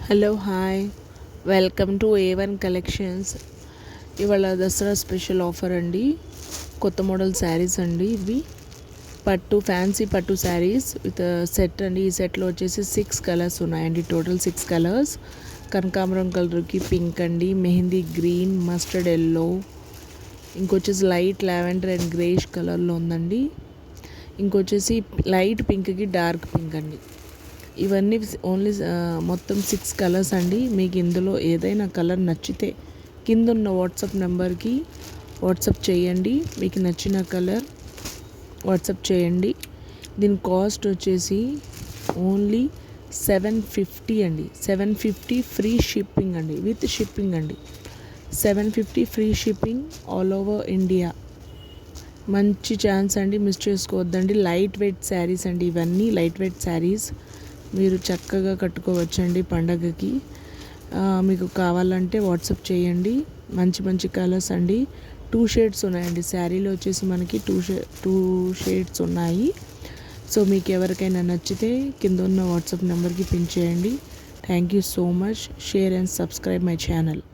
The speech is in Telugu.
Hello hi welcome to A1 collections. ఇవాళ దసరా స్పెషల్ ఆఫర్ అండి. కొత్త మోడల్ శారీస్ అండి. ఇవి ఫ్యాన్సీ పట్టు శారీస్ విత్ సెట్ అండి. ఈ సెట్లో వచ్చేసి 6 కలర్స్ ఉన్నాయండి. Total 6 colours. కనకాంబరం కలర్కి పింక్ అండి, మెహందీ గ్రీన్, మస్టర్డ్ ఎల్లో, ఇంకొచ్చేసి లైట్ లావెండర్ అండ్ గ్రేష్ కలర్లో ఉందండి. ఇంకొచ్చేసి లైట్ పింక్కి డార్క్ పింక్ అండి. ఇవన్నీ ఓన్లీ మొత్తం 6 కలర్స్ అండి. మీకు ఇందులో ఏదైనా కలర్ నచ్చితే కింద ఉన్న వాట్సాప్ నెంబర్కి వాట్సాప్ చేయండి. మీకు నచ్చిన కలర్ వాట్సాప్ చేయండి. దీని కాస్ట్ వచ్చేసి ఓన్లీ 750 అండి. 750 ఫ్రీ షిప్పింగ్ అండి, విత్ షిప్పింగ్ అండి. 750 free shipping all over India. మంచి ఛాన్స్ అండి, మిస్ చేసుకోవద్దండి. లైట్ వెయిట్ శారీస్ అండి. ఇవన్నీ లైట్ వెయిట్ శారీస్ మీరు చక్కగా కట్టుకోవచ్చండి పండగకి. మీకు కావాలంటే వాట్సాప్ చేయండి. మంచి మంచి కలర్స్ అండి. 2 షేడ్స్ ఉన్నాయండి శారీలో వచ్చేసి మనకి 2 షేడ్స్ ఉన్నాయి. సో మీకు ఎవరికైనా నచ్చితే కింద ఉన్న వాట్సాప్ నెంబర్కి పిన్ చేయండి. Thank you so much. Share and subscribe my channel.